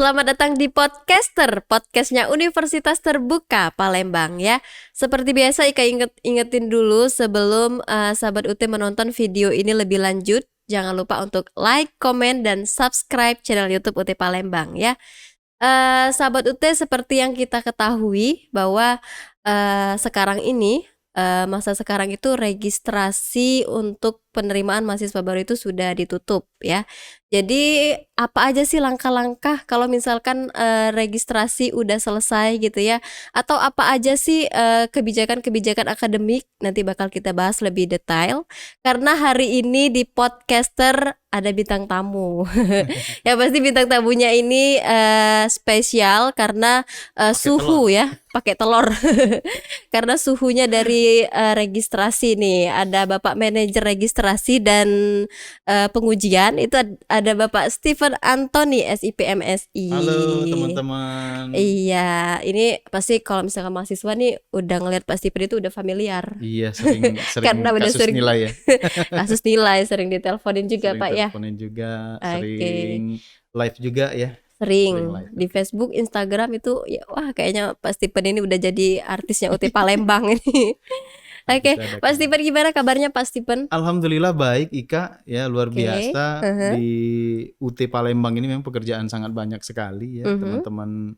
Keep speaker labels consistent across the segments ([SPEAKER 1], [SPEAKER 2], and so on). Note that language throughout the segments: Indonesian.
[SPEAKER 1] Selamat datang di Podcaster, podcastnya Universitas Terbuka Palembang ya. Seperti biasa Ika ingetin dulu sebelum sahabat UT menonton video ini lebih lanjut. Jangan lupa untuk like, komen, dan subscribe channel YouTube UT Palembang ya. Sahabat UT, seperti yang kita ketahui bahwa sekarang ini masa sekarang itu registrasi untuk penerimaan mahasiswa baru itu sudah ditutup ya. Jadi apa aja sih langkah-langkah kalau misalkan registrasi udah selesai gitu ya? Atau apa aja sih kebijakan-kebijakan akademik? Nanti bakal kita bahas lebih detail. Karena hari ini di Podcaster ada bintang tamu. Ya pasti bintang tamunya ini spesial karena suhu telur. Ya, pakai telur. Karena suhunya dari registrasi nih. Ada Bapak Manajer Registrasi dan pengujian itu ada Bapak Stephen Anthony SIPMSI.
[SPEAKER 2] Halo teman-teman.
[SPEAKER 1] Iya, ini pasti kalau misalkan mahasiswa nih udah ngeliat Pak Stephen itu udah familiar.
[SPEAKER 2] Iya, sering
[SPEAKER 1] Karena udah
[SPEAKER 2] kasus
[SPEAKER 1] sering
[SPEAKER 2] nilai ya.
[SPEAKER 1] Kasus nilai sering diteleponin juga
[SPEAKER 2] Sering
[SPEAKER 1] Pak ya.
[SPEAKER 2] teleponin juga,
[SPEAKER 1] Oke.
[SPEAKER 2] sering live juga ya.
[SPEAKER 1] Sering
[SPEAKER 2] live.
[SPEAKER 1] di Facebook, Instagram itu ya wah kayaknya Pak Stephen ini udah jadi artisnya UT Palembang ini. Oke, Pak Stephen gimana kabarnya Pak Stephen?
[SPEAKER 2] Alhamdulillah baik Ika ya, luar biasa. Di UT Palembang ini memang pekerjaan sangat banyak sekali ya. Teman-teman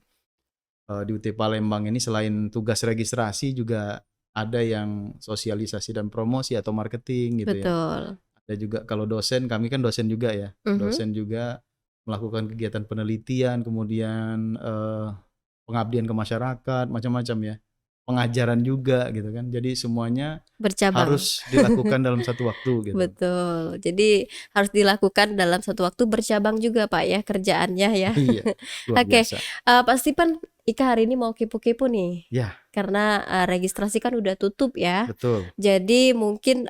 [SPEAKER 2] di UT Palembang ini selain tugas registrasi juga ada yang sosialisasi dan promosi atau marketing gitu.
[SPEAKER 1] Betul.
[SPEAKER 2] Ya. Ada juga kalau dosen, kami kan dosen juga ya. Dosen juga melakukan kegiatan penelitian, kemudian pengabdian ke masyarakat, macam-macam ya. Pengajaran juga gitu kan. Jadi semuanya
[SPEAKER 1] bercabang.
[SPEAKER 2] Harus dilakukan dalam satu waktu gitu.
[SPEAKER 1] Betul. Jadi harus dilakukan dalam satu waktu, bercabang juga Pak ya kerjaannya ya.
[SPEAKER 2] Iya, luar biasa.
[SPEAKER 1] Pak Stephen, Ika hari ini mau kepo-kepo nih.
[SPEAKER 2] Ya.
[SPEAKER 1] Karena registrasi kan udah tutup ya.
[SPEAKER 2] Betul.
[SPEAKER 1] Jadi mungkin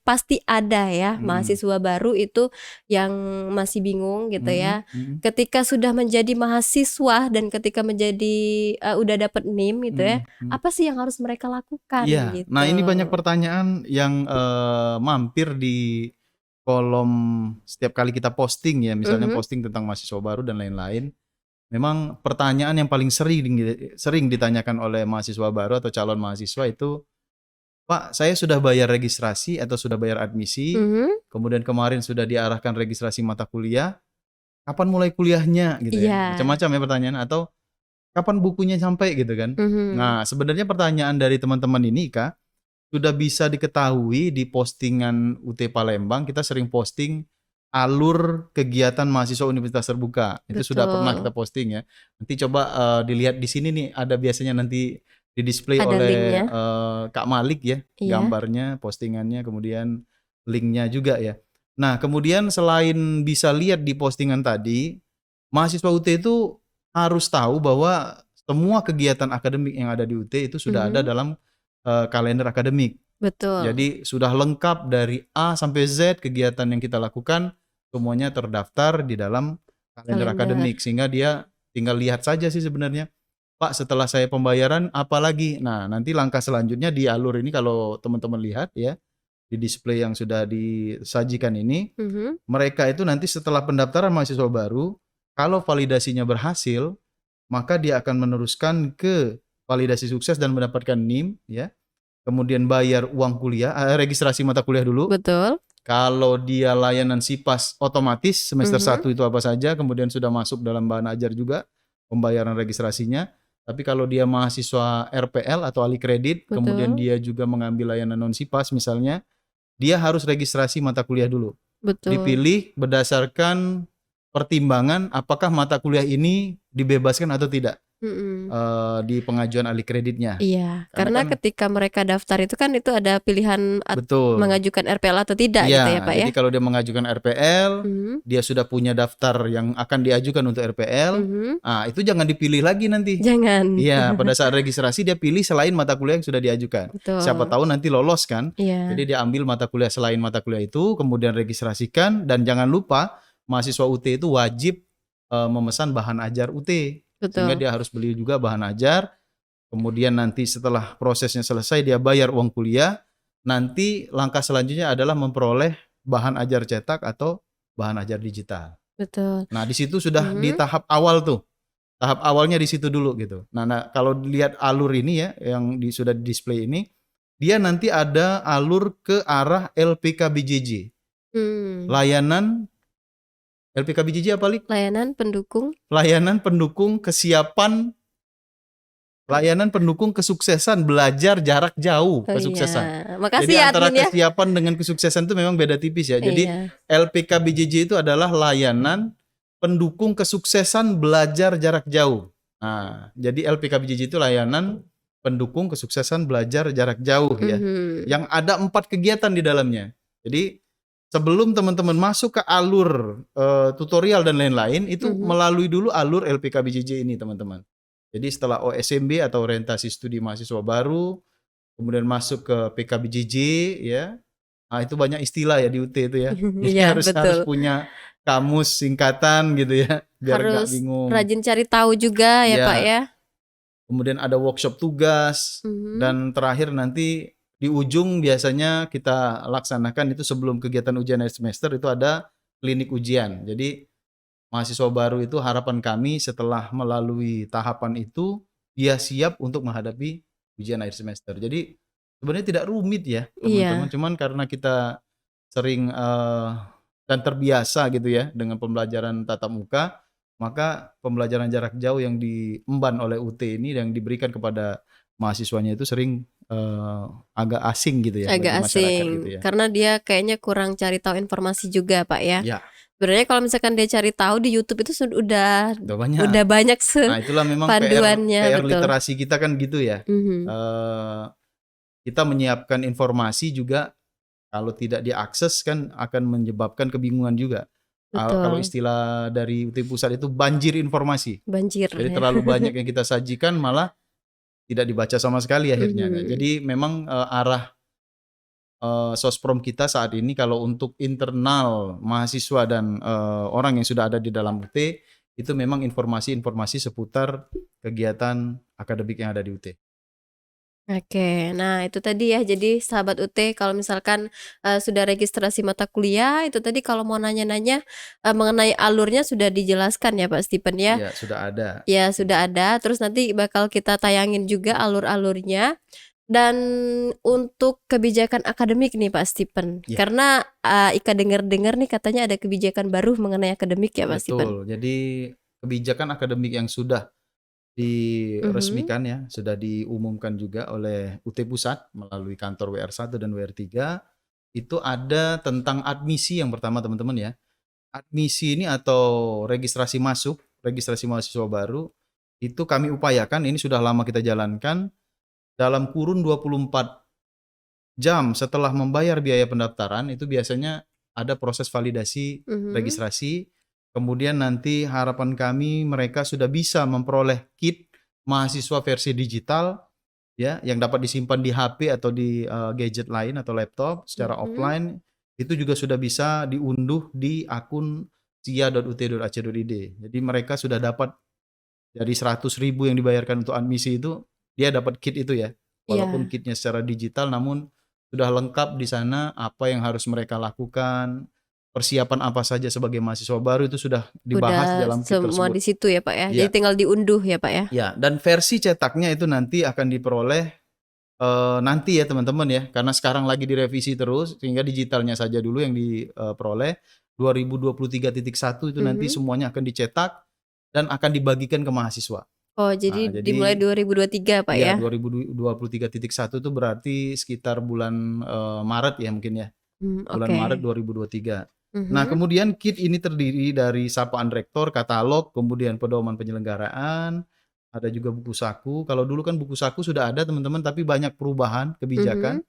[SPEAKER 1] pasti ada ya mahasiswa baru itu yang masih bingung gitu ya. Ketika sudah menjadi mahasiswa dan ketika menjadi udah dapet NIM gitu ya, apa sih yang harus mereka lakukan gitu.
[SPEAKER 2] Nah ini banyak pertanyaan yang mampir di kolom setiap kali kita posting ya, misalnya posting tentang mahasiswa baru dan lain-lain. Memang pertanyaan yang paling sering ditanyakan oleh mahasiswa baru atau calon mahasiswa itu, Pak, saya sudah bayar registrasi atau sudah bayar admisi, kemudian kemarin sudah diarahkan registrasi mata kuliah, kapan mulai kuliahnya gitu ya, macam-macam ya pertanyaan, atau kapan bukunya sampai gitu kan. Nah sebenarnya pertanyaan dari teman-teman ini Kak, sudah bisa diketahui di postingan UT Palembang. Kita sering posting alur kegiatan mahasiswa Universitas Terbuka. Itu sudah pernah kita posting ya. Nanti coba dilihat di sini nih, ada biasanya nanti di display oleh Kak Malik ya, gambarnya, postingannya, kemudian linknya juga ya. Nah kemudian selain bisa lihat di postingan tadi, mahasiswa UT itu harus tahu bahwa semua kegiatan akademik yang ada di UT itu sudah ada dalam kalender akademik.
[SPEAKER 1] Betul.
[SPEAKER 2] Jadi sudah lengkap dari A sampai Z kegiatan yang kita lakukan, semuanya terdaftar di dalam kalender akademik, sehingga dia tinggal lihat saja sih sebenarnya, Pak setelah saya pembayaran apa lagi. Nah nanti langkah selanjutnya di alur ini kalau teman-teman lihat ya, di display yang sudah disajikan ini, mereka itu nanti setelah pendaftaran mahasiswa baru, kalau validasinya berhasil, maka dia akan meneruskan ke validasi sukses dan mendapatkan NIM ya. Kemudian bayar uang kuliah, registrasi mata kuliah dulu.
[SPEAKER 1] Betul.
[SPEAKER 2] Kalau dia layanan SIPAS otomatis semester 1 itu apa saja, kemudian sudah masuk dalam bahan ajar juga pembayaran registrasinya. Tapi kalau dia mahasiswa RPL atau ahli kredit, kemudian dia juga mengambil layanan non SIPAS misalnya, dia harus registrasi mata kuliah dulu.
[SPEAKER 1] Betul.
[SPEAKER 2] Dipilih berdasarkan pertimbangan apakah mata kuliah ini dibebaskan atau tidak. Di pengajuan ahli kreditnya.
[SPEAKER 1] Iya, karena ketika mereka daftar itu kan itu ada pilihan mengajukan RPL atau tidak gitu ya Pak ya.
[SPEAKER 2] Jadi kalau dia mengajukan RPL, dia sudah punya daftar yang akan diajukan untuk RPL, nah itu jangan dipilih lagi nanti.
[SPEAKER 1] Jangan.
[SPEAKER 2] Iya, pada saat registrasi dia pilih selain mata kuliah yang sudah diajukan.
[SPEAKER 1] Betul.
[SPEAKER 2] Siapa tahu nanti lolos kan.
[SPEAKER 1] Jadi
[SPEAKER 2] dia ambil mata kuliah selain mata kuliah itu, kemudian registrasikan, dan jangan lupa mahasiswa UT itu wajib memesan bahan ajar UT. Sehingga dia harus beli juga bahan ajar. Kemudian nanti setelah prosesnya selesai dia bayar uang kuliah. Nanti langkah selanjutnya adalah memperoleh bahan ajar cetak atau bahan ajar digital.
[SPEAKER 1] betul.
[SPEAKER 2] Nah, di situ sudah di
[SPEAKER 1] Mhm.
[SPEAKER 2] tahap awal tuh. Tahap awalnya di situ dulu gitu. Nah, kalau dilihat alur ini ya yang sudah di-display ini, dia nanti ada alur ke arah LPKBJJ.
[SPEAKER 1] Mmm.
[SPEAKER 2] Layanan LPKBJJ apa, Lik?
[SPEAKER 1] Layanan pendukung.
[SPEAKER 2] Layanan pendukung kesiapan Layanan pendukung kesuksesan belajar jarak jauh,
[SPEAKER 1] Oh iya,
[SPEAKER 2] kesuksesan.
[SPEAKER 1] makasih
[SPEAKER 2] Jadi
[SPEAKER 1] ya
[SPEAKER 2] antara
[SPEAKER 1] admin ya.
[SPEAKER 2] kesiapan dengan kesuksesan itu memang beda tipis ya. Jadi
[SPEAKER 1] Iya.
[SPEAKER 2] LPKBJJ itu adalah layanan pendukung kesuksesan belajar jarak jauh. Nah, jadi LPKBJJ itu layanan pendukung kesuksesan belajar jarak jauh ya.
[SPEAKER 1] Mhm.
[SPEAKER 2] Yang ada 4 kegiatan di dalamnya. Jadi sebelum teman-teman masuk ke alur tutorial dan lain-lain, itu
[SPEAKER 1] Mhm.
[SPEAKER 2] melalui dulu alur LPKBJJ ini teman-teman. Jadi setelah OSMB atau orientasi studi mahasiswa baru, kemudian masuk ke PKBJJ ya. Nah, itu banyak istilah ya di UT itu ya. Jadi
[SPEAKER 1] Iya,
[SPEAKER 2] harus
[SPEAKER 1] betul.
[SPEAKER 2] punya kamus singkatan gitu ya, biar nggak
[SPEAKER 1] Harus
[SPEAKER 2] bingung.
[SPEAKER 1] rajin cari tahu juga ya, Pak,
[SPEAKER 2] Ya,
[SPEAKER 1] ya?
[SPEAKER 2] kemudian ada workshop tugas
[SPEAKER 1] Mhm.
[SPEAKER 2] dan terakhir nanti di ujung biasanya kita laksanakan itu sebelum kegiatan ujian akhir semester itu ada klinik ujian. Jadi mahasiswa baru itu harapan kami setelah melalui tahapan itu, dia siap untuk menghadapi ujian akhir semester. Jadi sebenarnya tidak rumit ya teman-teman,
[SPEAKER 1] Iya,
[SPEAKER 2] cuman karena kita sering, dan terbiasa gitu ya dengan pembelajaran tatap muka, maka pembelajaran jarak jauh yang diemban oleh UT ini yang diberikan kepada mahasiswanya itu sering, agak asing gitu ya bagi
[SPEAKER 1] agak
[SPEAKER 2] masyarakat gitu
[SPEAKER 1] asing,
[SPEAKER 2] ya.
[SPEAKER 1] karena dia kayaknya kurang cari tahu informasi juga, Pak, ya?
[SPEAKER 2] Ya,
[SPEAKER 1] Sebenarnya kalau misalkan dia cari tahu di YouTube itu
[SPEAKER 2] udah banyak.
[SPEAKER 1] udah banyak
[SPEAKER 2] Nah, itulah memang
[SPEAKER 1] panduannya,
[SPEAKER 2] PR
[SPEAKER 1] betul.
[SPEAKER 2] literasi kita kan gitu ya.
[SPEAKER 1] Mhm,
[SPEAKER 2] Eee, kita menyiapkan informasi juga kalau tidak diakses kan akan menyebabkan kebingungan juga. Kalau
[SPEAKER 1] betul,
[SPEAKER 2] istilah dari UT Pusat itu banjir informasi.
[SPEAKER 1] banjir
[SPEAKER 2] Jadi
[SPEAKER 1] ya.
[SPEAKER 2] terlalu banyak yang kita sajikan malah tidak dibaca sama sekali akhirnya. Nah,
[SPEAKER 1] Mhm,
[SPEAKER 2] jadi memang, arah, Sosprom kita saat ini kalau untuk internal mahasiswa dan, orang yang sudah ada di dalam UT, itu memang informasi-informasi seputar kegiatan akademik yang ada di UT.
[SPEAKER 1] oke. Nah, itu tadi ya, jadi sahabat UT kalau misalkan, sudah registrasi mata kuliah, itu tadi kalau mau nanya-nanya, mengenai alurnya sudah dijelaskan ya, Pak Stipen, ya?
[SPEAKER 2] Iya, sudah ada.
[SPEAKER 1] Ya,
[SPEAKER 2] Mhm.
[SPEAKER 1] sudah ada, terus nanti bakal kita tayangin juga alur-alurnya. Dan untuk kebijakan akademik nih Pak Stipen,
[SPEAKER 2] Iya,
[SPEAKER 1] karena, Ika dengar-dengar nih katanya ada kebijakan baru mengenai akademik ya Pak Stipen?
[SPEAKER 2] betul. Jadi kebijakan akademik yang sudah
[SPEAKER 1] Mhm,
[SPEAKER 2] diresmikan ya, sudah diumumkan juga oleh UT Pusat melalui kantor WR1 dan WR3, itu ada tentang admisi yang pertama teman-teman ya. Admisi ini atau registrasi mahasiswa baru, itu kami upayakan ini sudah lama kita jalankan, dalam kurun 24 jam setelah membayar biaya pendaftaran, itu biasanya ada proses validasi
[SPEAKER 1] mhm.
[SPEAKER 2] registrasi, kemudian nanti harapan kami mereka sudah bisa memperoleh kit mahasiswa versi digital ya, yang dapat disimpan di HP atau di, gadget lain atau laptop secara
[SPEAKER 1] Mhm.
[SPEAKER 2] offline, itu juga sudah bisa diunduh di akun sia.ut.ac.id. Jadi mereka sudah dapat dari 100.000 yang dibayarkan untuk admisi itu, dia dapat kit itu ya. Walaupun
[SPEAKER 1] Iya,
[SPEAKER 2] kitnya secara digital namun sudah lengkap di sana apa yang harus mereka lakukan, persiapan apa saja sebagai mahasiswa baru itu sudah dibahas
[SPEAKER 1] udah
[SPEAKER 2] dalam kit
[SPEAKER 1] semua
[SPEAKER 2] tersebut.
[SPEAKER 1] di situ ya Pak ya, jadi
[SPEAKER 2] Iya,
[SPEAKER 1] tinggal diunduh ya Pak ya?
[SPEAKER 2] iya, dan versi cetaknya itu nanti akan diperoleh, nanti ya teman-teman ya, karena sekarang lagi direvisi terus sehingga digitalnya saja dulu yang diperoleh, 2023.1 itu nanti
[SPEAKER 1] Mhm.
[SPEAKER 2] semuanya akan dicetak dan akan dibagikan ke mahasiswa.
[SPEAKER 1] Oh jadi
[SPEAKER 2] Nah,
[SPEAKER 1] dimulai
[SPEAKER 2] jadi
[SPEAKER 1] 2023 Pak
[SPEAKER 2] iya,
[SPEAKER 1] ya?
[SPEAKER 2] 2023.1 itu berarti sekitar bulan, Maret ya mungkin ya, bulan
[SPEAKER 1] Oke.
[SPEAKER 2] Maret 2023. Nah,
[SPEAKER 1] Mhm,
[SPEAKER 2] kemudian kit ini terdiri dari sapaan rektor, katalog, kemudian pedoman penyelenggaraan, ada juga buku saku. Kalau dulu kan buku saku sudah ada teman-teman, tapi banyak perubahan kebijakan,
[SPEAKER 1] mhm.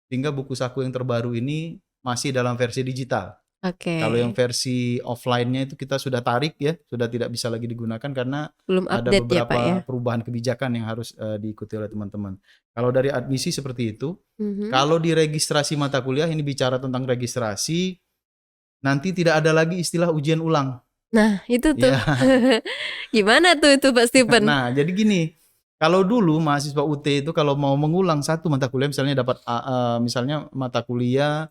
[SPEAKER 2] sehingga buku saku yang terbaru ini masih dalam versi digital.
[SPEAKER 1] Oke,
[SPEAKER 2] Kalau yang versi offline-nya itu kita sudah tarik ya, sudah tidak bisa lagi digunakan karena
[SPEAKER 1] belum
[SPEAKER 2] ada
[SPEAKER 1] update ya Pak ya?
[SPEAKER 2] beberapa perubahan kebijakan yang harus, diikuti oleh teman-teman. Kalau dari admisi seperti itu.
[SPEAKER 1] Mhm.
[SPEAKER 2] Kalau di registrasi mata kuliah ini bicara tentang registrasi, nanti tidak ada lagi istilah ujian ulang.
[SPEAKER 1] Nah itu tuh,
[SPEAKER 2] Iya.
[SPEAKER 1] gimana tuh itu Pak Stipen?
[SPEAKER 2] Nah, jadi gini, kalau dulu mahasiswa UT itu kalau mau mengulang satu mata kuliah misalnya dapat misalnya mata kuliah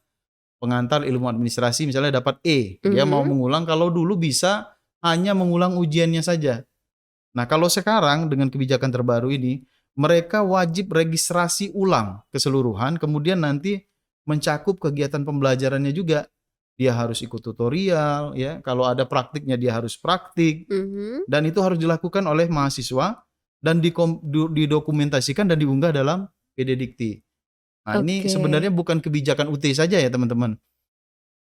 [SPEAKER 2] pengantar ilmu administrasi misalnya dapat E, dia mau mengulang, kalau dulu bisa hanya mengulang ujiannya saja. Nah, kalau sekarang dengan kebijakan terbaru ini, mereka wajib registrasi ulang keseluruhan, kemudian nanti mencakup kegiatan pembelajarannya juga. Dia harus ikut tutorial, ya. Kalau ada praktiknya dia harus praktik,
[SPEAKER 1] Mhm.
[SPEAKER 2] dan itu harus dilakukan oleh mahasiswa dan didokumentasikan dan diunggah dalam PD Dikti. Nah, ini
[SPEAKER 1] Oke.
[SPEAKER 2] sebenarnya bukan kebijakan UT saja ya teman-teman.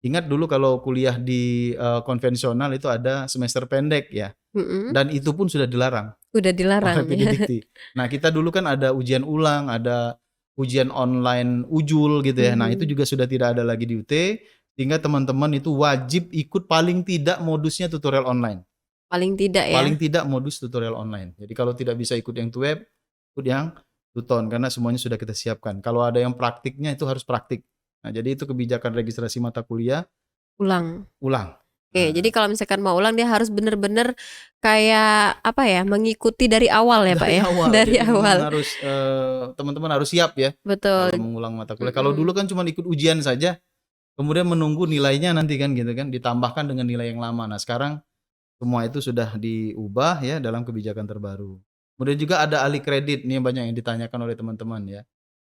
[SPEAKER 2] Ingat dulu kalau kuliah di konvensional itu ada semester pendek ya,
[SPEAKER 1] Mhm.
[SPEAKER 2] dan itu pun sudah dilarang
[SPEAKER 1] Udah
[SPEAKER 2] oleh
[SPEAKER 1] dilarang
[SPEAKER 2] PD
[SPEAKER 1] ya.
[SPEAKER 2] Dikti. Nah, kita dulu kan ada ujian ulang, ada ujian online ujul gitu ya. Nah, itu
[SPEAKER 1] Mhm.
[SPEAKER 2] juga sudah tidak ada lagi di UT, sehingga teman-teman itu wajib ikut paling tidak modusnya tutorial online.
[SPEAKER 1] Paling tidak ya.
[SPEAKER 2] Paling tidak modus tutorial online. Jadi kalau tidak bisa ikut yang web, ikut yang Tuton karena semuanya sudah kita siapkan. Kalau ada yang praktiknya itu harus praktik. Nah, jadi itu kebijakan registrasi mata kuliah
[SPEAKER 1] Ulang.
[SPEAKER 2] ulang.
[SPEAKER 1] Oke, jadi
[SPEAKER 2] Nah,
[SPEAKER 1] kalau misalkan mau ulang dia harus bener-bener kayak apa ya, mengikuti dari awal ya, Pak,
[SPEAKER 2] dari
[SPEAKER 1] ya?
[SPEAKER 2] awal.
[SPEAKER 1] Dari
[SPEAKER 2] Jadi memang
[SPEAKER 1] awal.
[SPEAKER 2] harus teman-teman harus siap ya kalau
[SPEAKER 1] Betul.
[SPEAKER 2] mengulang mata kuliah. Kalau dulu
[SPEAKER 1] Mhm.
[SPEAKER 2] kan cuma ikut ujian saja, kemudian menunggu nilainya nanti kan gitu kan, ditambahkan dengan nilai yang lama. Nah, sekarang semua itu sudah diubah ya dalam kebijakan terbaru. Kemudian juga ada alih kredit, nih yang banyak yang ditanyakan oleh teman-teman ya.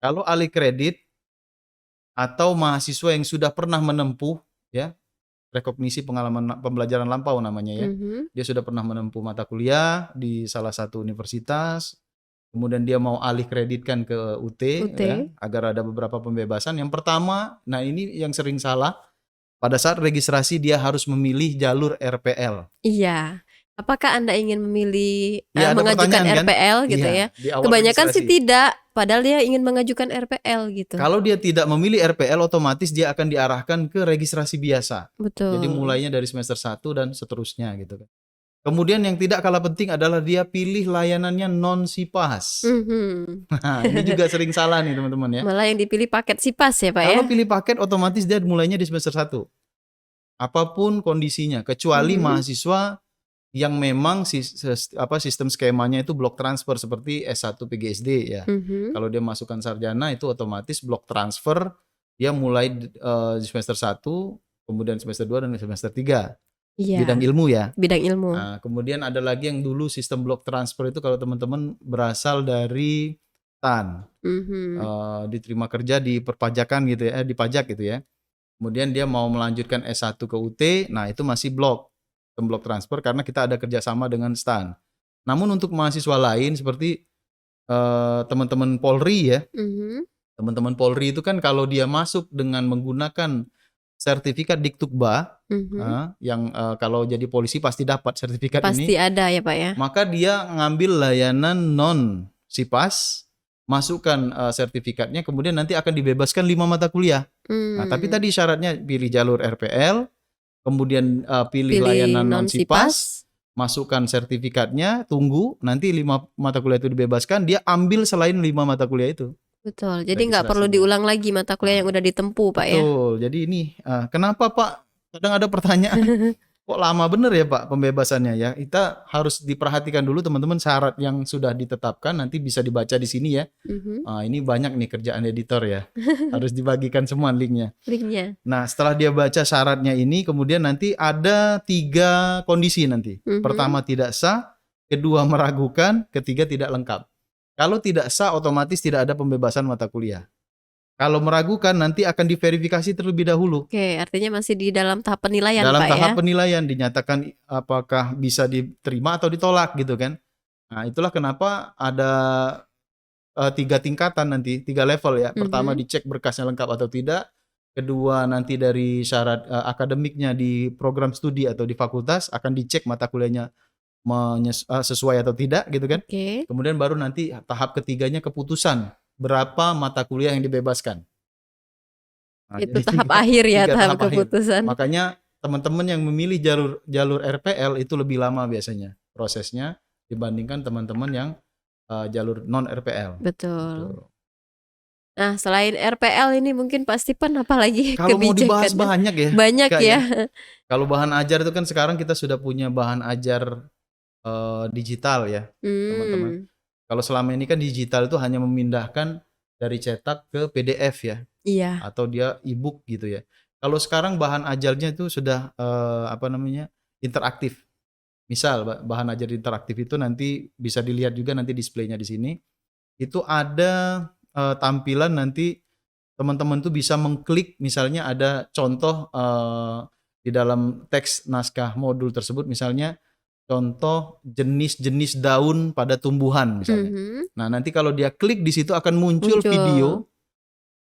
[SPEAKER 2] Kalau alih kredit atau mahasiswa yang sudah pernah menempuh ya, rekognisi pengalaman pembelajaran lampau namanya ya.
[SPEAKER 1] Mhm.
[SPEAKER 2] Dia sudah pernah menempuh mata kuliah di salah satu universitas, kemudian dia mau alih kreditkan ke UT ya,
[SPEAKER 1] UT.
[SPEAKER 2] agar ada beberapa pembebasan. Yang pertama, nah ini yang sering salah, pada saat registrasi dia harus memilih jalur RPL.
[SPEAKER 1] Iya. Apakah Anda ingin memilih,
[SPEAKER 2] Iya, ada
[SPEAKER 1] mengajukan
[SPEAKER 2] pertanyaan kan?
[SPEAKER 1] RPL gitu ya?
[SPEAKER 2] Iya, di awal
[SPEAKER 1] Kebanyakan sih
[SPEAKER 2] registrasi.
[SPEAKER 1] tidak, padahal dia ingin mengajukan RPL gitu.
[SPEAKER 2] Kalau dia tidak memilih RPL, otomatis dia akan diarahkan ke registrasi biasa. Jadi
[SPEAKER 1] Betul.
[SPEAKER 2] mulainya dari semester 1 dan seterusnya gitu kan. Kemudian yang tidak kalah penting adalah dia pilih layanannya non-SIPAS.
[SPEAKER 1] Mhm.
[SPEAKER 2] Nah, ini juga sering salah nih teman-teman ya.
[SPEAKER 1] Malah yang dipilih paket SIPAS ya, Pak, ya?
[SPEAKER 2] Kalau pilih paket otomatis dia mulainya di semester 1. Apapun kondisinya, kecuali
[SPEAKER 1] Mhm.
[SPEAKER 2] mahasiswa yang memang sistem skemanya itu blok transfer seperti S1 PGSD ya.
[SPEAKER 1] Mhm.
[SPEAKER 2] Kalau dia masukkan sarjana itu otomatis blok transfer, dia mulai di semester 1, kemudian semester 2 dan semester 3. Bidang
[SPEAKER 1] Iya,
[SPEAKER 2] ilmu ya.
[SPEAKER 1] bidang ilmu.
[SPEAKER 2] Nah, kemudian ada lagi yang dulu sistem blok transfer itu kalau teman-teman berasal dari TAN,
[SPEAKER 1] Mhm.
[SPEAKER 2] diterima kerja di perpajakan gitu ya, di pajak gitu ya. Kemudian dia mau melanjutkan S1 ke UT, nah itu masih sistem blok transfer karena kita ada kerjasama dengan STAN. Namun untuk mahasiswa lain seperti teman-teman Polri ya,
[SPEAKER 1] Mhm.
[SPEAKER 2] teman-teman Polri itu kan kalau dia masuk dengan menggunakan sertifikat Diktukba,
[SPEAKER 1] Mhm.
[SPEAKER 2] yang kalau jadi polisi pasti dapat sertifikat
[SPEAKER 1] Pasti
[SPEAKER 2] ini,
[SPEAKER 1] ada ya, Pak, ya?
[SPEAKER 2] maka dia ngambil layanan non SIPAS, masukkan sertifikatnya, kemudian nanti akan dibebaskan 5 mata kuliah. Nah, tapi
[SPEAKER 1] Mmm.
[SPEAKER 2] tadi syaratnya pilih jalur RPL, kemudian pilih
[SPEAKER 1] Pilih
[SPEAKER 2] layanan non SIPAS,
[SPEAKER 1] non-SIPAS.
[SPEAKER 2] masukkan sertifikatnya, tunggu nanti 5 mata kuliah itu dibebaskan, dia ambil selain 5 mata kuliah itu
[SPEAKER 1] Betul, jadi nggak perlu
[SPEAKER 2] registrasinya.
[SPEAKER 1] diulang lagi mata kuliah yang
[SPEAKER 2] Nah,
[SPEAKER 1] udah ditempuh, Pak, ya?
[SPEAKER 2] betul. Jadi ini, kenapa Pak, kadang ada pertanyaan, kok lama bener ya Pak pembebasannya ya? Kita harus diperhatikan dulu teman-teman syarat yang sudah ditetapkan, nanti bisa dibaca di sini ya.
[SPEAKER 1] Mhm.
[SPEAKER 2] Ini banyak nih kerjaan editor ya, harus dibagikan semua linknya.
[SPEAKER 1] Linknya.
[SPEAKER 2] Nah, setelah dia baca syaratnya ini, kemudian nanti ada 3 kondisi nanti.
[SPEAKER 1] Mhm.
[SPEAKER 2] Pertama tidak sah, kedua meragukan, ketiga tidak lengkap. Kalau tidak sah otomatis tidak ada pembebasan mata kuliah. Kalau meragukan nanti akan diverifikasi terlebih dahulu.
[SPEAKER 1] Oke, artinya masih di dalam tahap penilaian,
[SPEAKER 2] Dalam
[SPEAKER 1] Pak, ya?
[SPEAKER 2] tahap penilaian dinyatakan apakah bisa diterima atau ditolak gitu kan. Nah, itulah kenapa ada 3 tingkatan nanti, 3 level ya. Pertama
[SPEAKER 1] Mhm.
[SPEAKER 2] dicek berkasnya lengkap atau tidak, kedua nanti dari syarat akademiknya di program studi atau di fakultas akan dicek mata kuliahnya sesuai atau tidak gitu kan.
[SPEAKER 1] Oke.
[SPEAKER 2] Kemudian baru nanti tahap ketiganya keputusan berapa mata kuliah yang dibebaskan. Nah,
[SPEAKER 1] Itu
[SPEAKER 2] jadi
[SPEAKER 1] tahap akhir ya,
[SPEAKER 2] 3
[SPEAKER 1] tahap
[SPEAKER 2] tahap akhir.
[SPEAKER 1] keputusan.
[SPEAKER 2] Makanya teman-teman yang memilih jalur jalur RPL itu lebih lama biasanya prosesnya dibandingkan teman-teman yang jalur non RPL,
[SPEAKER 1] Betul.
[SPEAKER 2] gitu.
[SPEAKER 1] Nah, selain RPL ini mungkin Pak Stipan apalagi
[SPEAKER 2] Kalau mau dibahas
[SPEAKER 1] kebijakannya?
[SPEAKER 2] banyak ya,
[SPEAKER 1] Banyak
[SPEAKER 2] Kak,
[SPEAKER 1] ya?
[SPEAKER 2] ya. Kalau bahan ajar itu kan sekarang kita sudah punya bahan ajar, digital ya, teman-teman.
[SPEAKER 1] Mmm.
[SPEAKER 2] Kalau selama ini kan digital itu hanya memindahkan dari cetak ke PDF ya,
[SPEAKER 1] Iya.
[SPEAKER 2] atau dia e-book gitu ya. Kalau sekarang bahan ajarnya itu sudah apa namanya, interaktif. Misal bahan ajar interaktif itu nanti bisa dilihat juga nanti displaynya di sini. Itu ada tampilan nanti teman-teman tuh bisa mengklik misalnya ada contoh di dalam teks naskah modul tersebut misalnya contoh jenis-jenis daun pada tumbuhan misalnya.
[SPEAKER 1] Mhm.
[SPEAKER 2] Nah, nanti kalau dia klik di situ akan muncul
[SPEAKER 1] Muncul.
[SPEAKER 2] video,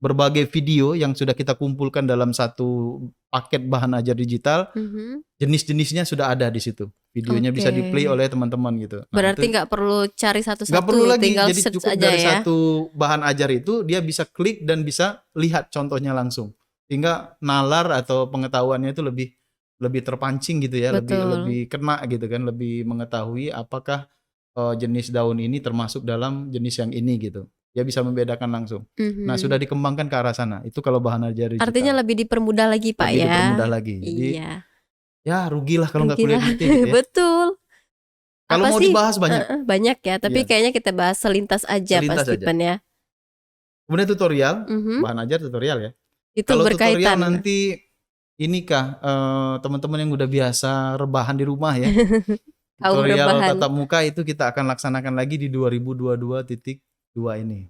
[SPEAKER 2] berbagai video yang sudah kita kumpulkan dalam satu paket bahan ajar digital,
[SPEAKER 1] Mhm.
[SPEAKER 2] jenis-jenisnya sudah ada di situ. Videonya bisa
[SPEAKER 1] Oke.
[SPEAKER 2] di-play oleh teman-teman gitu. Nah,
[SPEAKER 1] Berarti
[SPEAKER 2] itu
[SPEAKER 1] nggak perlu cari
[SPEAKER 2] nggak perlu
[SPEAKER 1] satu-satu,
[SPEAKER 2] lagi,
[SPEAKER 1] tinggal
[SPEAKER 2] jadi
[SPEAKER 1] search
[SPEAKER 2] cukup
[SPEAKER 1] aja
[SPEAKER 2] dari
[SPEAKER 1] ya?
[SPEAKER 2] satu bahan ajar itu dia bisa klik dan bisa lihat contohnya langsung. Sehingga nalar atau pengetahuannya itu lebih lebih terpancing gitu ya, lebih
[SPEAKER 1] Betul.
[SPEAKER 2] lebih kena gitu kan, lebih mengetahui apakah jenis daun ini termasuk dalam jenis yang ini gitu. Dia bisa membedakan langsung. Nah, sudah
[SPEAKER 1] Mhm.
[SPEAKER 2] dikembangkan ke arah sana. Itu kalau bahan ajar
[SPEAKER 1] Artinya
[SPEAKER 2] digital.
[SPEAKER 1] lebih dipermudah lagi, Pak,
[SPEAKER 2] Lebih dipermudah
[SPEAKER 1] ya?
[SPEAKER 2] lagi. Jadi
[SPEAKER 1] Iya.
[SPEAKER 2] ya rugilah kalau nggak kuliah
[SPEAKER 1] Rugilah.
[SPEAKER 2] IT gitu ya.
[SPEAKER 1] Betul.
[SPEAKER 2] Kalau
[SPEAKER 1] Apa
[SPEAKER 2] mau
[SPEAKER 1] sih
[SPEAKER 2] dibahas banyak.
[SPEAKER 1] heeh, banyak ya, tapi
[SPEAKER 2] Iya,
[SPEAKER 1] kayaknya kita bahas selintas aja Pak
[SPEAKER 2] selintas aja.
[SPEAKER 1] Stephen ya?
[SPEAKER 2] Kemudian tutorial,
[SPEAKER 1] Mhm.
[SPEAKER 2] bahan ajar tutorial ya.
[SPEAKER 1] Itu
[SPEAKER 2] Kalau tutorial
[SPEAKER 1] berkaitan.
[SPEAKER 2] nanti ini Kak, teman-teman yang udah biasa rebahan di rumah ya,
[SPEAKER 1] Kaum
[SPEAKER 2] tutorial
[SPEAKER 1] rebahan.
[SPEAKER 2] tatap muka itu kita akan laksanakan lagi di 2022.2 ini.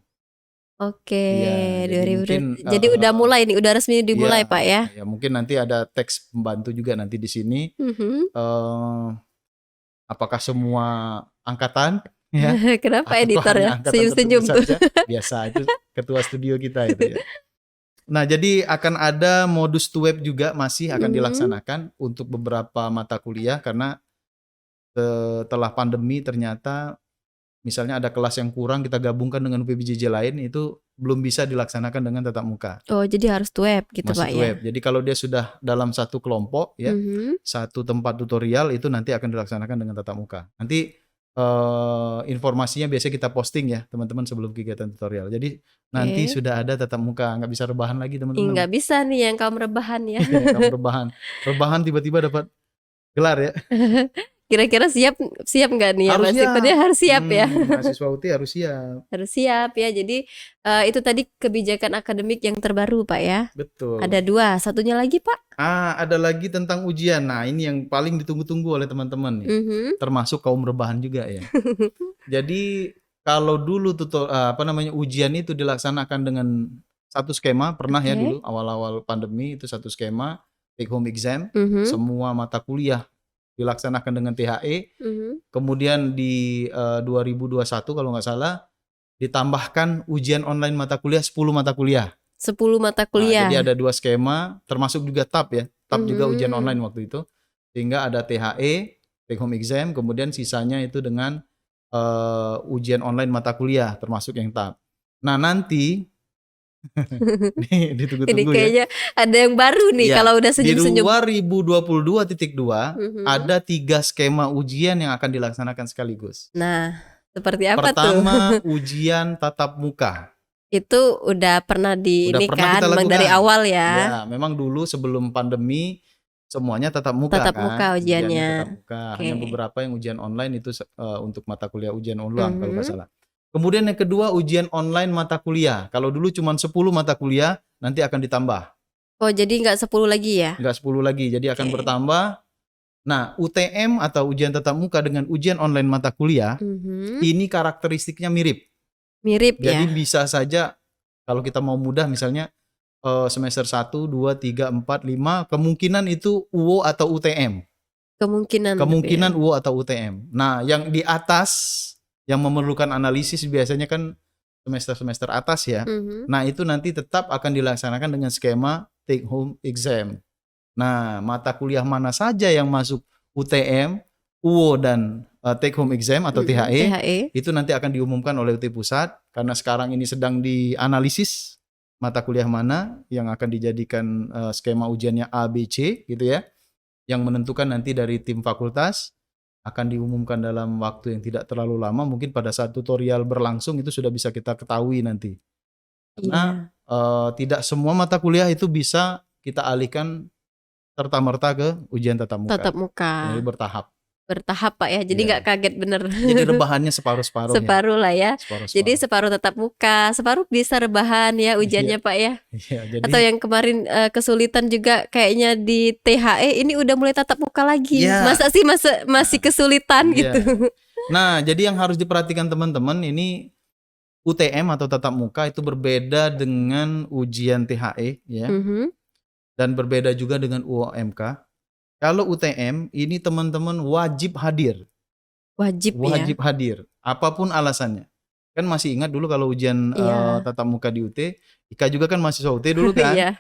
[SPEAKER 1] Oke,
[SPEAKER 2] Iya, jadi
[SPEAKER 1] 2000
[SPEAKER 2] mungkin
[SPEAKER 1] jadi udah mulai nih, udah resmi
[SPEAKER 2] iya,
[SPEAKER 1] dimulai, Pak, ya?
[SPEAKER 2] ya mungkin nanti ada teks pembantu juga nanti di sini,
[SPEAKER 1] Mhm.
[SPEAKER 2] eee, apakah semua angkatan ya,
[SPEAKER 1] Kenapa
[SPEAKER 2] atau
[SPEAKER 1] editor ya?
[SPEAKER 2] hanya angkatan tertentu
[SPEAKER 1] Senyum-senyum tuh.
[SPEAKER 2] saja, biasa itu ketua studio kita itu ya. Nah, jadi akan ada modus to web juga masih akan
[SPEAKER 1] Mhm.
[SPEAKER 2] dilaksanakan untuk beberapa mata kuliah karena setelah pandemi ternyata misalnya ada kelas yang kurang kita gabungkan dengan PBJJ lain itu belum bisa dilaksanakan dengan tatap muka,
[SPEAKER 1] Oh, jadi harus web gitu,
[SPEAKER 2] masih
[SPEAKER 1] Pak,
[SPEAKER 2] to
[SPEAKER 1] ya?
[SPEAKER 2] web. Jadi kalau dia sudah dalam satu kelompok ya,
[SPEAKER 1] Mhm.
[SPEAKER 2] satu tempat tutorial itu nanti akan dilaksanakan dengan tatap muka. Nanti informasinya biasanya kita posting ya teman-teman sebelum kegiatan tutorial. Jadi nanti
[SPEAKER 1] Oke.
[SPEAKER 2] sudah ada tatap muka, nggak bisa rebahan lagi
[SPEAKER 1] Ih,
[SPEAKER 2] teman-teman.
[SPEAKER 1] nggak bisa nih yang kaum rebahan ya.
[SPEAKER 2] Kamu rebahan. Rebahan tiba-tiba dapat gelar ya.
[SPEAKER 1] Kira-kira siap siap nggak nih ya,
[SPEAKER 2] Harus
[SPEAKER 1] Pak Stephen
[SPEAKER 2] siap.
[SPEAKER 1] ya? Harus siap ya?
[SPEAKER 2] Mahasiswa UT harus siap.
[SPEAKER 1] Harus siap ya. Jadi, itu tadi kebijakan akademik yang terbaru, Pak, ya?
[SPEAKER 2] Betul.
[SPEAKER 1] Ada 2, satunya lagi, Pak?
[SPEAKER 2] Ada lagi tentang ujian. Nah, ini yang paling ditunggu-tunggu oleh teman-teman nih.
[SPEAKER 1] Mhm.
[SPEAKER 2] Termasuk kaum rebahan juga ya. Jadi kalau dulu apa namanya, ujian itu dilaksanakan dengan satu skema, pernah ya
[SPEAKER 1] Oke.
[SPEAKER 2] dulu awal-awal pandemi itu satu skema, take home exam,
[SPEAKER 1] Mhm.
[SPEAKER 2] semua mata kuliah dilaksanakan dengan THE.
[SPEAKER 1] Mhm.
[SPEAKER 2] Kemudian di 2021 kalau nggak salah, ditambahkan ujian online mata kuliah 10 mata kuliah.
[SPEAKER 1] 10 mata
[SPEAKER 2] Nah, jadi ada
[SPEAKER 1] kuliah.
[SPEAKER 2] 2 skema, termasuk juga TAP ya, TAP juga ujian
[SPEAKER 1] Mhm.
[SPEAKER 2] online waktu itu. Sehingga ada THE, take home exam, kemudian sisanya itu dengan, ujian online mata kuliah, termasuk yang TAP. Nah nanti, nih
[SPEAKER 1] Ini
[SPEAKER 2] ditunggu-tunggu ya.
[SPEAKER 1] kayaknya ada yang baru nih
[SPEAKER 2] Iya,
[SPEAKER 1] kalau udah
[SPEAKER 2] di
[SPEAKER 1] senyum-senyum.
[SPEAKER 2] 2022.2
[SPEAKER 1] Mhm.
[SPEAKER 2] ada 3 skema ujian yang akan dilaksanakan sekaligus.
[SPEAKER 1] Nah, seperti apa tuh?
[SPEAKER 2] Pertama, ujian tatap muka.
[SPEAKER 1] Itu udah pernah di
[SPEAKER 2] Udah
[SPEAKER 1] ini
[SPEAKER 2] pernah kita
[SPEAKER 1] kan, memang dari
[SPEAKER 2] lakukan.
[SPEAKER 1] awal ya?
[SPEAKER 2] Iya, memang dulu sebelum pandemi semuanya tatap muka
[SPEAKER 1] Tatap muka
[SPEAKER 2] kan, ujiannya
[SPEAKER 1] ujiannya.
[SPEAKER 2] tatap muka.
[SPEAKER 1] Oke.
[SPEAKER 2] Hanya beberapa yang ujian online itu untuk mata kuliah ujian ulang kalau nggak
[SPEAKER 1] Mhm.
[SPEAKER 2] salah. Kemudian yang kedua ujian online mata kuliah. Kalau dulu cuma 10 mata kuliah, nanti akan ditambah.
[SPEAKER 1] Oh, jadi nggak 10 lagi ya?
[SPEAKER 2] Nggak 10 lagi, jadi akan
[SPEAKER 1] Oke.
[SPEAKER 2] bertambah. Nah, UTM atau ujian tatap muka dengan ujian online mata kuliah,
[SPEAKER 1] Mhm.
[SPEAKER 2] ini karakteristiknya mirip.
[SPEAKER 1] Mirip
[SPEAKER 2] Jadi
[SPEAKER 1] ya?
[SPEAKER 2] bisa saja kalau kita mau mudah misalnya semester 1, 2, 3, 4, 5 kemungkinan itu UO atau UTM.
[SPEAKER 1] Kemungkinan tapi ya?
[SPEAKER 2] Kemungkinan UO atau UTM. Nah, yang di atas yang memerlukan analisis biasanya kan semester-semester atas ya.
[SPEAKER 1] Mhm.
[SPEAKER 2] Nah, itu nanti tetap akan dilaksanakan dengan skema take home exam. Nah, mata kuliah mana saja yang masuk UTM, UO dan take home exam atau
[SPEAKER 1] Mhm,
[SPEAKER 2] THE
[SPEAKER 1] THE.
[SPEAKER 2] itu nanti akan diumumkan oleh UT Pusat karena sekarang ini sedang dianalisis mata kuliah mana yang akan dijadikan skema ujiannya A, B, C gitu ya. Yang menentukan nanti dari tim fakultas akan diumumkan dalam waktu yang tidak terlalu lama, mungkin pada saat tutorial berlangsung itu sudah bisa kita ketahui nanti. Karena
[SPEAKER 1] Iya,
[SPEAKER 2] tidak semua mata kuliah itu bisa kita alihkan serta-merta ke ujian tatap muka.
[SPEAKER 1] tatap muka.
[SPEAKER 2] Jadi bertahap.
[SPEAKER 1] bertahap Pak ya, jadi
[SPEAKER 2] Iya.
[SPEAKER 1] nggak kaget bener.
[SPEAKER 2] Jadi rebahannya separuh-separuh ya,
[SPEAKER 1] Separuh lah ya. Jadi
[SPEAKER 2] separuh-separuh.
[SPEAKER 1] separuh tatap muka, separuh bisa rebahan ya
[SPEAKER 2] Iya,
[SPEAKER 1] ujiannya Pak ya.
[SPEAKER 2] iya. Jadi
[SPEAKER 1] Atau yang kemarin, kesulitan juga kayaknya di THE ini udah mulai tatap muka lagi.
[SPEAKER 2] iya,
[SPEAKER 1] Masa sih masih
[SPEAKER 2] nah,
[SPEAKER 1] kesulitan
[SPEAKER 2] iya.
[SPEAKER 1] gitu?
[SPEAKER 2] Nah, jadi yang harus diperhatikan teman-teman ini UTM atau tatap muka itu berbeda dengan ujian THE ya,
[SPEAKER 1] Mhm,
[SPEAKER 2] dan berbeda juga dengan UOMK. Kalau UTM ini teman-teman wajib hadir,
[SPEAKER 1] wajib ya?
[SPEAKER 2] wajib hadir, apapun alasannya. Kan masih ingat dulu kalau ujian,
[SPEAKER 1] Iya,
[SPEAKER 2] tatap muka di UT, Ika juga kan mahasiswa UT dulu kan,
[SPEAKER 1] iya,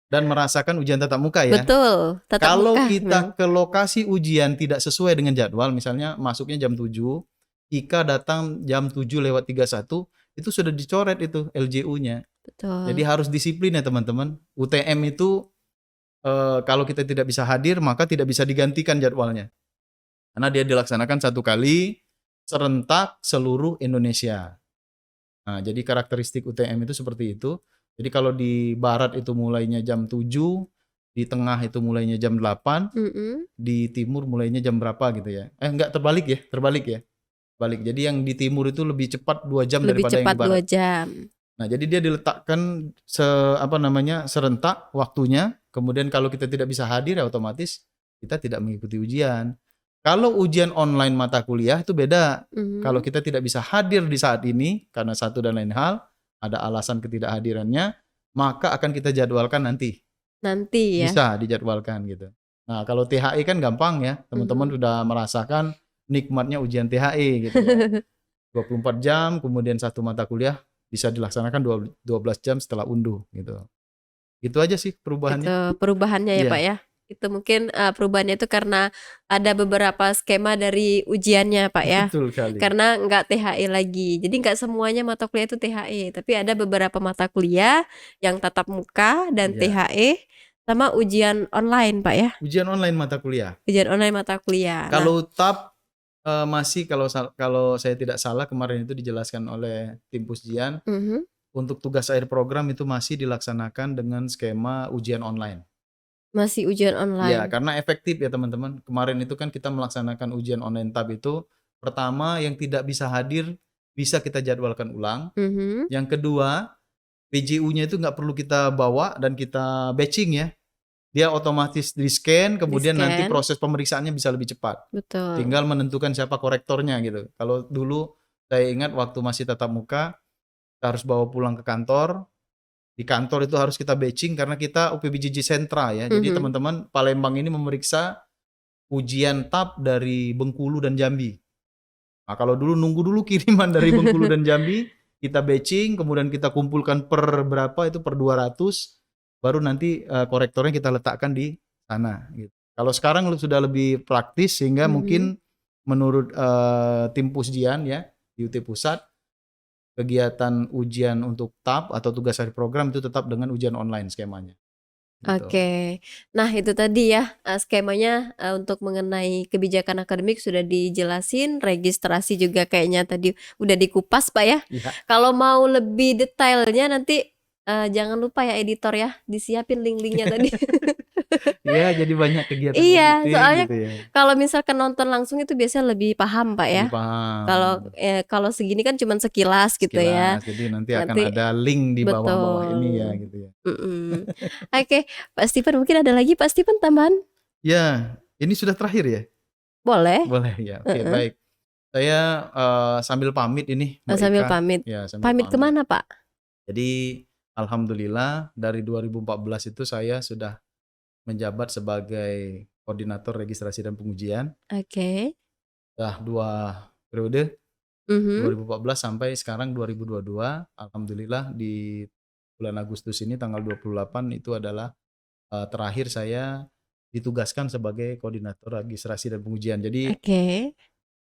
[SPEAKER 2] dan merasakan ujian tatap muka ya.
[SPEAKER 1] betul, tatap
[SPEAKER 2] Kalau
[SPEAKER 1] muka
[SPEAKER 2] kita
[SPEAKER 1] memang.
[SPEAKER 2] ke lokasi ujian tidak sesuai dengan jadwal, misalnya masuknya jam 7, Ika datang jam 7:31, itu sudah dicoret itu LJU-nya. Jadi
[SPEAKER 1] Betul,
[SPEAKER 2] harus disiplin ya teman-teman. UTM itu, kalau kita tidak bisa hadir, maka tidak bisa digantikan jadwalnya. Karena dia dilaksanakan satu kali, serentak seluruh Indonesia. Nah, jadi karakteristik UTM itu seperti itu. Jadi kalau di barat itu mulainya jam 7, di tengah itu mulainya jam 8,
[SPEAKER 1] mhm,
[SPEAKER 2] di timur mulainya jam berapa gitu ya. Enggak, terbalik ya, terbalik ya. Balik. Jadi yang di timur itu lebih cepat 2 jam
[SPEAKER 1] lebih
[SPEAKER 2] daripada yang
[SPEAKER 1] cepat
[SPEAKER 2] di
[SPEAKER 1] 2
[SPEAKER 2] barat.
[SPEAKER 1] jam.
[SPEAKER 2] Nah, jadi dia diletakkan apa namanya, serentak waktunya, kemudian kalau kita tidak bisa hadir ya otomatis kita tidak mengikuti ujian. Kalau ujian online mata kuliah itu beda. Kalau
[SPEAKER 1] Mhm,
[SPEAKER 2] kita tidak bisa hadir di saat ini karena satu dan lain hal, ada alasan ketidakhadirannya, maka akan kita jadwalkan nanti.
[SPEAKER 1] nanti ya?
[SPEAKER 2] Bisa dijadwalkan gitu. Nah, kalau THE kan gampang ya, teman-teman
[SPEAKER 1] Mhm.
[SPEAKER 2] sudah merasakan nikmatnya ujian THE gitu ya. 24 jam, kemudian satu mata kuliah bisa dilaksanakan 12 jam setelah unduh gitu. Itu aja sih perubahannya.
[SPEAKER 1] Itu perubahannya ya, Pak,
[SPEAKER 2] Iya,
[SPEAKER 1] ya? Itu mungkin, perubahannya itu karena ada beberapa skema dari ujiannya, Pak, ya?
[SPEAKER 2] betul sekali.
[SPEAKER 1] Karena nggak THE lagi. Jadi nggak semuanya mata kuliah itu THE, tapi ada beberapa mata kuliah yang tatap muka dan
[SPEAKER 2] Iya,
[SPEAKER 1] THE sama ujian online, Pak, ya?
[SPEAKER 2] ujian online mata kuliah.
[SPEAKER 1] Ujian online mata kuliah. Nah,
[SPEAKER 2] Kalau TAP, masih kalau saya tidak salah kemarin itu dijelaskan oleh tim Pusjian,
[SPEAKER 1] mhm,
[SPEAKER 2] untuk tugas akhir program itu masih dilaksanakan dengan skema ujian online.
[SPEAKER 1] masih ujian
[SPEAKER 2] Iya,
[SPEAKER 1] online.
[SPEAKER 2] karena efektif ya teman-teman. Kemarin itu kan kita melaksanakan ujian online TAP itu, pertama yang tidak bisa hadir, bisa kita jadwalkan ulang.
[SPEAKER 1] Mhm,
[SPEAKER 2] Yang kedua, PJU-nya itu nggak perlu kita bawa dan kita batching ya. Dia otomatis di-scan, kemudian nanti
[SPEAKER 1] di-scan,
[SPEAKER 2] proses pemeriksaannya bisa lebih cepat.
[SPEAKER 1] betul.
[SPEAKER 2] Tinggal menentukan siapa korektornya gitu. Kalau dulu saya ingat waktu masih tatap muka, kita harus bawa pulang ke kantor. Di kantor itu harus kita batching karena kita UPBJJ sentra ya. Jadi
[SPEAKER 1] Mhm,
[SPEAKER 2] teman-teman, Palembang ini memeriksa ujian TAP dari Bengkulu dan Jambi. Nah, kalau dulu nunggu dulu kiriman dari Bengkulu dan Jambi, kita batching, kemudian kita kumpulkan per berapa itu per 200, baru nanti, korektornya kita letakkan di sana gitu. Kalau sekarang sudah lebih praktis sehingga
[SPEAKER 1] mhm.
[SPEAKER 2] mungkin menurut, tim Pusdian ya, di UT Pusat, kegiatan ujian untuk TAP atau tugas akhir program itu tetap dengan ujian online skemanya, gitu.
[SPEAKER 1] Oke. Nah itu tadi ya, skemanya, untuk mengenai kebijakan akademik sudah dijelasin, registrasi juga kayaknya tadi udah dikupas, Pak, ya.
[SPEAKER 2] Iya.
[SPEAKER 1] Kalau mau lebih detailnya nanti, jangan lupa ya editor ya, disiapin link-link-nya tadi.
[SPEAKER 2] Iya, jadi banyak kegiatan
[SPEAKER 1] Iya,
[SPEAKER 2] editing
[SPEAKER 1] soalnya
[SPEAKER 2] gitu ya,
[SPEAKER 1] kalau misalkan nonton langsung itu biasanya lebih paham, Pak, ya.
[SPEAKER 2] lebih
[SPEAKER 1] Kalau,
[SPEAKER 2] paham.
[SPEAKER 1] kalau segini kan cuman sekilas gitu ya.
[SPEAKER 2] Sekilas, jadi nanti akan
[SPEAKER 1] Nanti
[SPEAKER 2] ada link di bawah-bawah ini ya
[SPEAKER 1] betul,
[SPEAKER 2] gitu ya.
[SPEAKER 1] mhm. Oke, Pak Steven mungkin ada lagi Pak Steven tambahan?
[SPEAKER 2] Ya, ini sudah terakhir ya?
[SPEAKER 1] Boleh,
[SPEAKER 2] Boleh ya, oke
[SPEAKER 1] heeh.
[SPEAKER 2] baik. Saya, sambil pamit ini
[SPEAKER 1] Oh,
[SPEAKER 2] Mbak
[SPEAKER 1] sambil
[SPEAKER 2] Ika,
[SPEAKER 1] pamit.
[SPEAKER 2] ya sambil
[SPEAKER 1] Pamit ke
[SPEAKER 2] pamit.
[SPEAKER 1] mana, Pak?
[SPEAKER 2] Jadi alhamdulillah dari 2014 itu saya sudah menjabat sebagai koordinator registrasi dan pengujian,
[SPEAKER 1] Oke.
[SPEAKER 2] sudah 2 periode,
[SPEAKER 1] Mhm.
[SPEAKER 2] 2014 sampai sekarang 2022. Alhamdulillah di bulan Agustus ini tanggal 28 itu adalah, terakhir saya ditugaskan sebagai koordinator registrasi dan pengujian. Jadi
[SPEAKER 1] Oke.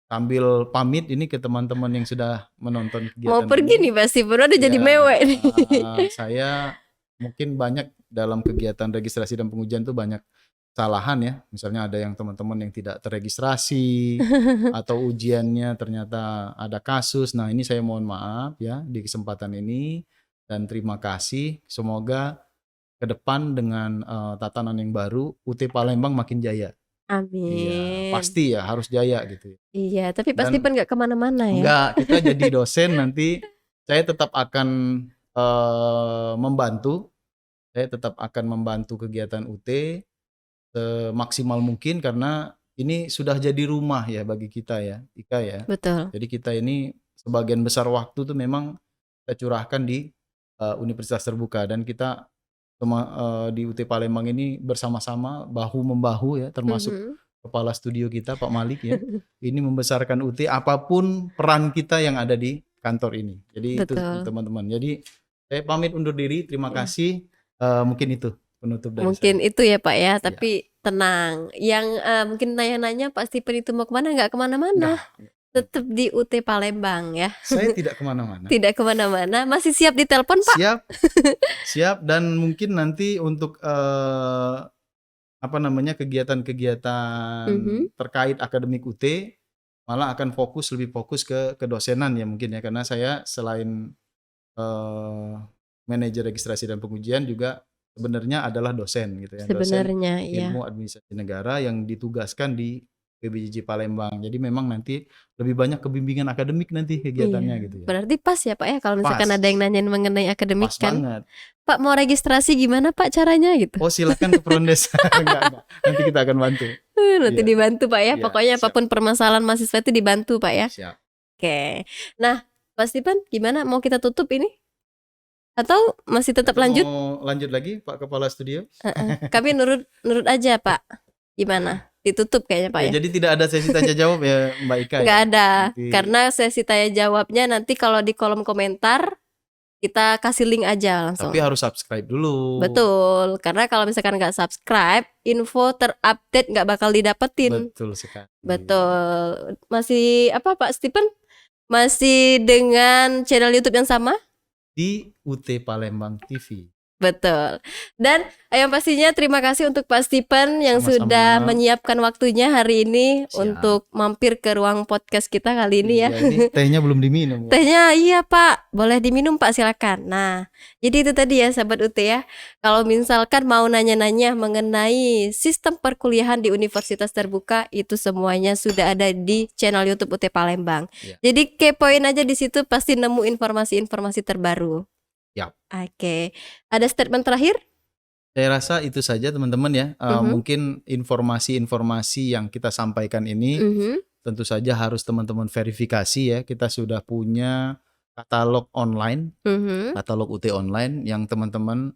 [SPEAKER 2] sambil pamit ini ke teman-teman yang sudah menonton
[SPEAKER 1] Mau
[SPEAKER 2] kegiatan
[SPEAKER 1] pergi
[SPEAKER 2] ini,
[SPEAKER 1] nih Pak Steven, udah jadi
[SPEAKER 2] ya,
[SPEAKER 1] mewek nih.
[SPEAKER 2] saya mungkin banyak dalam kegiatan registrasi dan pengujian tuh banyak kesalahan ya. Misalnya ada yang teman-teman yang tidak terregistrasi atau ujiannya ternyata ada kasus. Nah, ini saya mohon maaf ya di kesempatan ini dan terima kasih. Semoga ke depan dengan, tatanan yang baru UT Palembang makin jaya. Iya,
[SPEAKER 1] Amin.
[SPEAKER 2] pasti ya harus jaya gitu ya.
[SPEAKER 1] Iya, tapi pasti
[SPEAKER 2] Dan
[SPEAKER 1] nggak kemana-mana ya.
[SPEAKER 2] enggak, kita jadi dosen nanti saya tetap akan membantu. Saya tetap akan membantu kegiatan UT semaksimal mungkin karena ini sudah jadi rumah ya bagi kita ya, Ika ya.
[SPEAKER 1] Betul.
[SPEAKER 2] Jadi kita ini sebagian besar waktu tuh memang kita curahkan di Universitas Terbuka dan kita di UT Palembang ini bersama-sama bahu-membahu ya, termasuk
[SPEAKER 1] Mhm.
[SPEAKER 2] kepala studio kita Pak Malik ya. Ini membesarkan UT apapun peran kita yang ada di kantor ini. Jadi itu
[SPEAKER 1] Betul.
[SPEAKER 2] teman-teman. Jadi saya pamit undur diri. Terima
[SPEAKER 1] Iya.
[SPEAKER 2] kasih. Mungkin itu penutup dari
[SPEAKER 1] Mungkin
[SPEAKER 2] saya.
[SPEAKER 1] itu ya Pak ya,
[SPEAKER 2] Iya.
[SPEAKER 1] tapi tenang. Yang mungkin nanya-nanya Pak Stephen itu mau kemana? Nggak kemana-mana.
[SPEAKER 2] Enggak.
[SPEAKER 1] Tetap di UT Palembang ya.
[SPEAKER 2] Saya tidak kemana-mana.
[SPEAKER 1] Tidak kemana-mana. Masih siap ditelepon Pak?
[SPEAKER 2] Siap, siap dan mungkin nanti untuk apa namanya kegiatan-kegiatan
[SPEAKER 1] Mhm.
[SPEAKER 2] terkait akademik UT malah akan lebih fokus ke kedosenan ya mungkin ya karena saya selain manajer registrasi dan pengujian juga sebenarnya adalah dosen gitu ya, dosen
[SPEAKER 1] Sebenarnya iya.
[SPEAKER 2] ilmu administrasi negara yang ditugaskan di PBJJ Palembang. Jadi memang nanti lebih banyak kebimbingan akademik nanti kegiatannya
[SPEAKER 1] Iya.
[SPEAKER 2] gitu ya.
[SPEAKER 1] Berarti pas ya Pak ya kalau misalkan
[SPEAKER 2] Pas.
[SPEAKER 1] ada yang nanyain mengenai akademik
[SPEAKER 2] Pas
[SPEAKER 1] kan.
[SPEAKER 2] banget.
[SPEAKER 1] Pak mau registrasi gimana Pak caranya gitu?
[SPEAKER 2] Oh silakan ke Prondes. Enggak. Nanti kita akan bantu.
[SPEAKER 1] Nanti
[SPEAKER 2] Iya.
[SPEAKER 1] dibantu Pak ya.
[SPEAKER 2] Iya,
[SPEAKER 1] Pokoknya
[SPEAKER 2] siap.
[SPEAKER 1] apapun permasalahan mahasiswa itu dibantu Pak ya.
[SPEAKER 2] Siap.
[SPEAKER 1] Oke. Nah, Pak Stephen gimana? Mau kita tutup ini? Atau masih tetap lanjut?
[SPEAKER 2] Mau lanjut lagi Pak Kepala Studio?
[SPEAKER 1] Kami nurut aja Pak. Gimana? Ditutup kayaknya Pak ya.
[SPEAKER 2] Jadi tidak ada sesi tanya jawab ya Mbak Ika ya?
[SPEAKER 1] Nggak ada.
[SPEAKER 2] Nanti-
[SPEAKER 1] Karena sesi tanya jawabnya nanti kalau di kolom komentar kita kasih link aja langsung.
[SPEAKER 2] Tapi harus subscribe dulu.
[SPEAKER 1] Betul. Karena kalau misalkan nggak subscribe, info terupdate nggak bakal didapetin.
[SPEAKER 2] Betul sekali.
[SPEAKER 1] Betul. Masih apa Pak Stephen? Masih dengan channel YouTube yang sama?
[SPEAKER 2] Di UT Palembang TV.
[SPEAKER 1] Betul. Dan yang pastinya terima kasih untuk Pak Stephen yang
[SPEAKER 2] Sama-sama.
[SPEAKER 1] sudah menyiapkan waktunya hari ini
[SPEAKER 2] Siap.
[SPEAKER 1] untuk mampir ke ruang podcast kita kali ini ya.
[SPEAKER 2] Iya, ini tehnya belum diminum. Ya.
[SPEAKER 1] Tehnya iya Pak, boleh diminum Pak silakan. Nah, jadi itu tadi ya sahabat UT ya. Kalau misalkan mau nanya-nanya mengenai sistem perkuliahan di Universitas Terbuka itu semuanya sudah ada di channel YouTube UT Palembang.
[SPEAKER 2] Iya.
[SPEAKER 1] Jadi kepoin aja di situ pasti nemu informasi-informasi terbaru.
[SPEAKER 2] Yap.
[SPEAKER 1] Oke. Ada statement terakhir?
[SPEAKER 2] Saya rasa itu saja teman-teman ya. Mungkin informasi-informasi yang kita sampaikan ini tentu saja harus teman-teman verifikasi ya. Kita sudah punya katalog online, katalog UT online yang teman-teman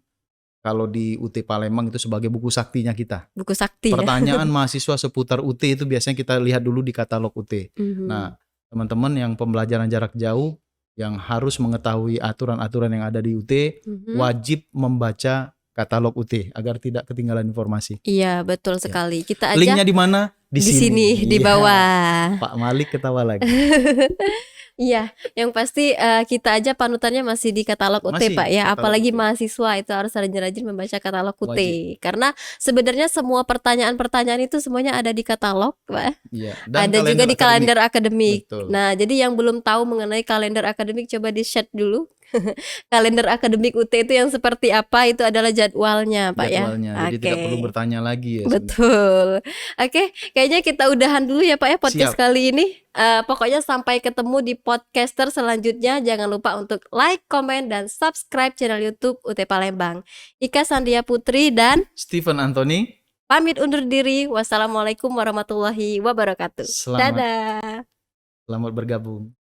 [SPEAKER 2] kalau di UT Palembang itu sebagai buku saktinya kita.
[SPEAKER 1] Buku sakti ya.
[SPEAKER 2] Pertanyaan mahasiswa seputar UT itu biasanya kita lihat dulu di katalog UT. Nah, teman-teman yang pembelajaran jarak jauh yang harus mengetahui aturan-aturan yang ada di UT wajib membaca katalog UT agar tidak ketinggalan informasi.
[SPEAKER 1] Iya, betul sekali. Kita aja
[SPEAKER 2] Linknya di mana?
[SPEAKER 1] di sini di
[SPEAKER 2] Iya.
[SPEAKER 1] bawah.
[SPEAKER 2] Pak Malik ketawa lagi.
[SPEAKER 1] Iya, yang pasti kita aja panutannya masih di katalog UT
[SPEAKER 2] Masih,
[SPEAKER 1] Pak ya.
[SPEAKER 2] katalog
[SPEAKER 1] Apalagi
[SPEAKER 2] UT.
[SPEAKER 1] mahasiswa itu harus rajin-rajin membaca katalog UT.
[SPEAKER 2] Wajib.
[SPEAKER 1] Karena sebenarnya semua pertanyaan-pertanyaan itu semuanya ada di katalog Pak.
[SPEAKER 2] Iya.
[SPEAKER 1] Ada juga di kalender akademik.
[SPEAKER 2] Betul.
[SPEAKER 1] Nah, jadi yang belum tahu mengenai kalender akademik coba di-chat dulu. Kalender akademik UT itu yang seperti apa, itu adalah jadwalnya Pak
[SPEAKER 2] Jadwalnya.
[SPEAKER 1] ya.
[SPEAKER 2] Jadi tidak perlu bertanya lagi ya.
[SPEAKER 1] Betul. Oke, kayaknya kita udahan dulu ya Pak ya podcast
[SPEAKER 2] Siap.
[SPEAKER 1] kali ini. Pokoknya sampai ketemu di podcaster selanjutnya. Jangan lupa untuk like, komen, dan subscribe channel YouTube UT Palembang. Ika Sandia Putri dan
[SPEAKER 2] Stephen Anthony.
[SPEAKER 1] pamit undur diri. Wassalamualaikum warahmatullahi wabarakatuh.
[SPEAKER 2] Selamat
[SPEAKER 1] Dadah.
[SPEAKER 2] bergabung.